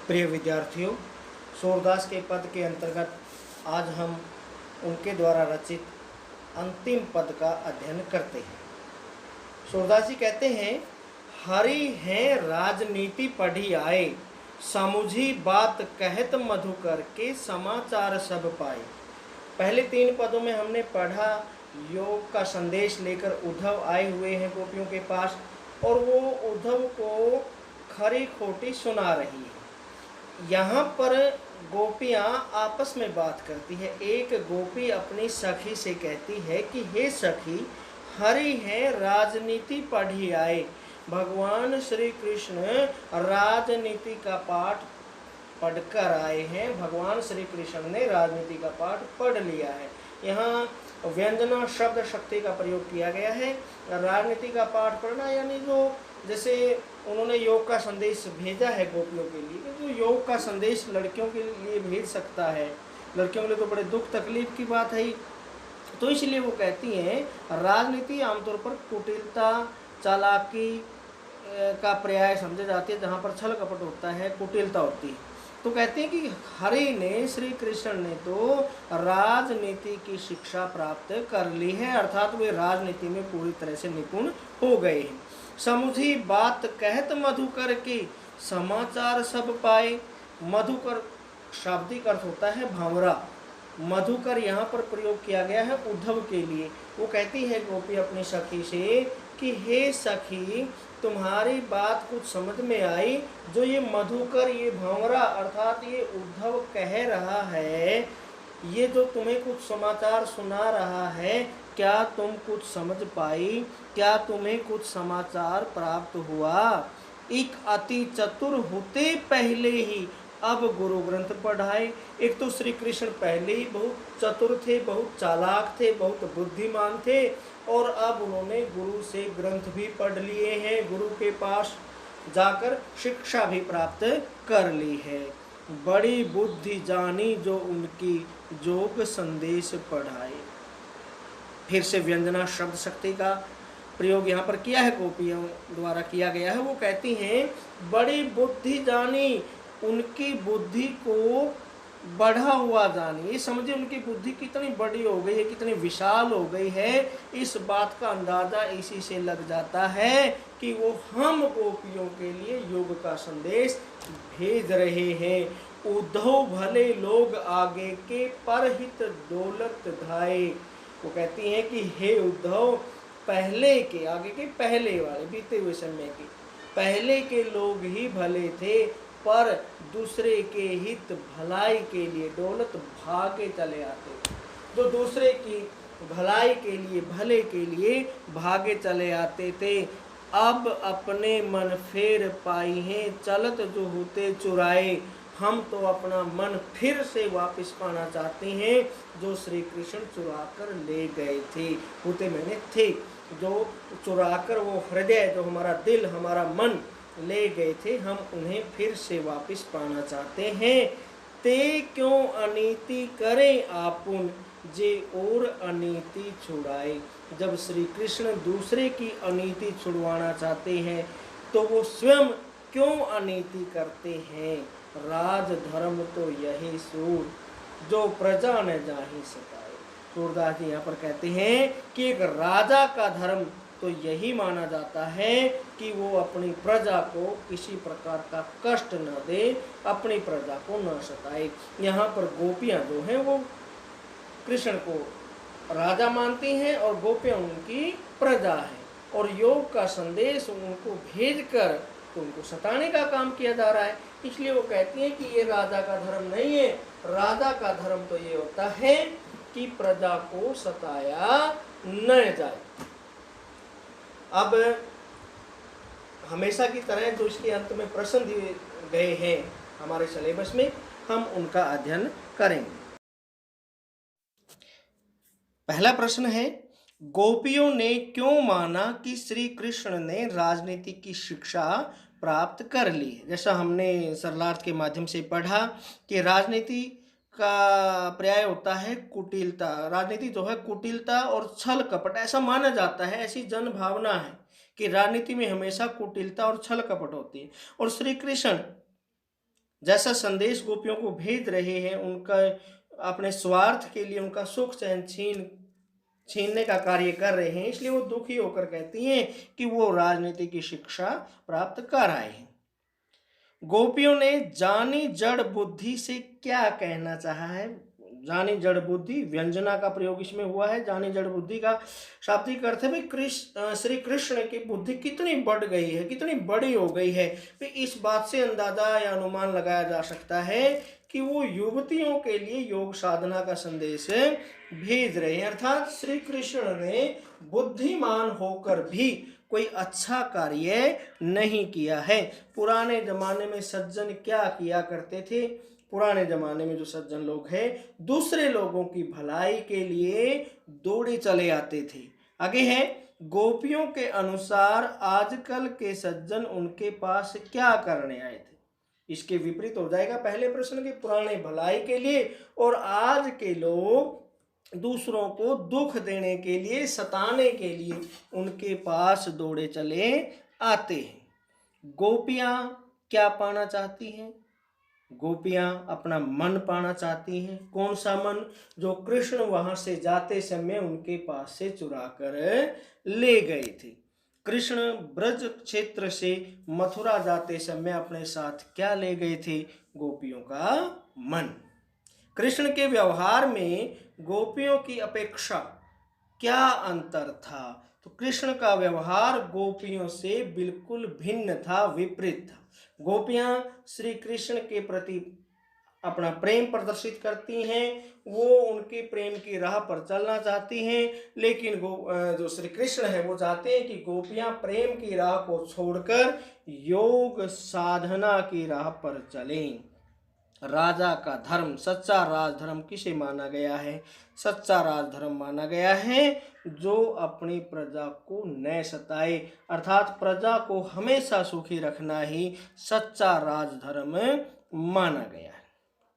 प्रिय विद्यार्थियों, सूरदास के पद के अंतर्गत आज हम उनके द्वारा रचित अंतिम पद का अध्ययन करते हैं। सूरदास जी कहते हैं, हरि हैं राजनीति पढ़ी आए, समुझी बात कहत मधुकर के समाचार सब पाए। पहले 3 पदों में हमने पढ़ा, योग का संदेश लेकर उद्धव आए हुए हैं गोपियों के पास, और वो उद्धव को खरी खोटी सुना रही है। यहाँ पर गोपियाँ आपस में बात करती है। एक गोपी अपनी सखी से कहती है कि हे सखी, हरि हैं राजनीति पढ़ी आए। भगवान श्री कृष्ण राजनीति का पाठ पढ़कर आए हैं। भगवान श्री कृष्ण ने राजनीति का पाठ पढ़ लिया है। यहाँ व्यंजना शब्द शक्ति का प्रयोग किया गया है। राजनीति का पाठ पढ़ना यानी जो जैसे उन्होंने योग का संदेश भेजा है गोपियों के लिए, जो योग का संदेश लड़कियों के लिए भेज सकता है, लड़कियों के लिए तो बड़े दुख तकलीफ की बात है। तो इसलिए वो कहती हैं राजनीति आमतौर पर कुटिलता चालाकी का पर्याय समझे जाती है, जहाँ पर छल कपट होता है, कुटिलता होती है। तो कहते हैं कि हरि ने, श्री कृष्ण ने तो राजनीति की शिक्षा प्राप्त कर ली है, अर्थात वे राजनीति में पूरी तरह से निपुण हो गए हैं। समुझी बात कहत मधुकर के समाचार सब पाए। मधुकर शाब्दिक अर्थ होता है भंवरा। मधुकर यहाँ पर प्रयोग किया गया है उद्धव के लिए। वो कहती है गोपी अपनी सखी से कि हे सखी, तुम्हारी बात कुछ समझ में आई। जो ये मधुकर, ये भंवरा अर्थात ये उद्धव कह रहा है, ये जो तुम्हें कुछ समाचार सुना रहा है, क्या तुम कुछ समझ पाई? क्या तुम्हें कुछ समाचार प्राप्त हुआ? एक अति चतुर होते पहले ही अब गुरु ग्रंथ पढ़ाए। एक तो श्री कृष्ण पहले ही बहुत चतुर थे, बहुत चालाक थे, बहुत बुद्धिमान थे, और अब उन्होंने गुरु से ग्रंथ भी पढ़ लिए हैं, गुरु के पास जाकर शिक्षा भी प्राप्त कर ली है। बड़ी बुद्धि जानी जो उनकी, जोग संदेश पढ़ाए। फिर से व्यंजना शब्द शक्ति का प्रयोग यहाँ पर किया है, गोपियों द्वारा किया गया है। वो कहती हैं बड़ी बुद्धि जानी, उनकी बुद्धि को बढ़ा हुआ जानी। ये समझिए उनकी बुद्धि कितनी बड़ी हो गई है, कितनी विशाल हो गई है। इस बात का अंदाजा इसी से लग जाता है कि वो हम गोपियों के लिए योग का संदेश भेज रहे हैं। उद्धव भले लोग आगे के, परहित दौलत धाये। वो कहती हैं कि हे उद्धव, पहले के, आगे के पहले वाले, बीते हुए समय के पहले के लोग ही भले थे, पर दूसरे के हित भलाई के लिए दौलत भागे चले आते। जो दूसरे की भलाई के लिए, भले के लिए भागे चले आते थे, अब अपने मन फेर पाई हैं, चलत जो होते चुराए। हम तो अपना मन फिर से वापस पाना चाहते हैं, जो श्री कृष्ण चुरा कर ले गए थे। होते मैंने थे, जो चुराकर वो हृदय, जो हमारा दिल, हमारा मन ले गए थे, हम उन्हें फिर से वापस पाना चाहते हैं। ते क्यों अनीति करें आपुन, जे और अनीति छुड़ाए। जब श्री कृष्ण दूसरे की अनीति छुड़वाना चाहते हैं, तो वो स्वयं क्यों अनीति करते हैं। राज धर्म तो यही सूर, जो प्रजा न जाहि सताए। सूरदास जी यहाँ पर कहते हैं कि एक राजा का धर्म तो यही माना जाता है कि वो अपनी प्रजा को किसी प्रकार का कष्ट न दे, अपनी प्रजा को न सताए। यहाँ पर गोपियाँ जो हैं वो कृष्ण को राजा मानती हैं और गोपियाँ उनकी प्रजा है, और योग का संदेश उनको भेजकर तो उनको सताने का काम किया जा रहा है। इसलिए वो कहती हैं कि ये राजा का धर्म नहीं है। राजा का धर्म तो ये होता है कि प्रजा को सताया न जाए। अब हमेशा की तरह जो इसके अंत में प्रश्न दिए गए हैं हमारे सिलेबस में, हम उनका अध्ययन करेंगे। पहला प्रश्न है, गोपियों ने क्यों माना कि श्री कृष्ण ने राजनीति की शिक्षा प्राप्त कर ली है। जैसा हमने सरलार्थ के माध्यम से पढ़ा कि राजनीति का पर्याय होता है कुटिलता। राजनीति जो है कुटिलता और छल कपट, ऐसा माना जाता है, ऐसी जन भावना है कि राजनीति में हमेशा कुटिलता और छल कपट होती है। और श्री कृष्ण जैसा संदेश गोपियों को भेज रहे हैं, उनका अपने स्वार्थ के लिए उनका सुख चैन छीनने का कार्य कर रहे हैं, इसलिए वो दुखी होकर कहती हैं कि वो राजनीति की शिक्षा प्राप्त कर आए हैं। गोपियों ने जानी जड़ बुद्धि से क्या कहना चाहा है? जानी जड़ बुद्धि व्यंजना का प्रयोग इसमें हुआ है। जानी जड़ बुद्धि का शाब्दिक अर्थ है भाई श्री कृष्ण की बुद्धि कितनी बढ़ गई है, कितनी बड़ी हो गई है। इस बात से अंदाजा या अनुमान लगाया जा सकता है कि वो युवतियों के लिए योग साधना का संदेश भेज रहे हैं, अर्थात श्री कृष्ण ने बुद्धिमान होकर भी कोई अच्छा कार्य नहीं किया है। पुराने जमाने में सज्जन क्या किया करते थे? पुराने जमाने में जो सज्जन लोग हैं, दूसरे लोगों की भलाई के लिए दौड़े चले आते थे। आगे है, गोपियों के अनुसार आजकल के सज्जन उनके पास क्या करने आए थे? इसके विपरीत हो जाएगा पहले प्रश्न के, पुराने भलाई के लिए, और आज के लोग दूसरों को दुख देने के लिए, सताने के लिए उनके पास दौड़े चले आते हैं। गोपियां क्या पाना चाहती हैं? गोपियां अपना मन पाना चाहती हैं। कौन सा मन? जो कृष्ण वहां से जाते समय उनके पास से चुरा कर ले गए थे। कृष्ण ब्रज क्षेत्र से मथुरा जाते समय अपने साथ क्या ले गए थे? गोपियों का मन। कृष्ण के व्यवहार में गोपियों की अपेक्षा क्या अंतर था? तो कृष्ण का व्यवहार गोपियों से बिल्कुल भिन्न था, विपरीत था। गोपियां श्री कृष्ण के प्रति अपना प्रेम प्रदर्शित करती हैं, वो उनके प्रेम की राह पर चलना चाहती हैं, लेकिन जो श्री कृष्ण है वो चाहते हैं कि गोपियां प्रेम की राह को छोड़कर योग साधना की राह पर चलें। राजा का धर्म, सच्चा राजधर्म किसे माना गया है? सच्चा राजधर्म माना गया है जो अपनी प्रजा को न सताए, अर्थात प्रजा को हमेशा सुखी रखना ही सच्चा राजधर्म माना गया है।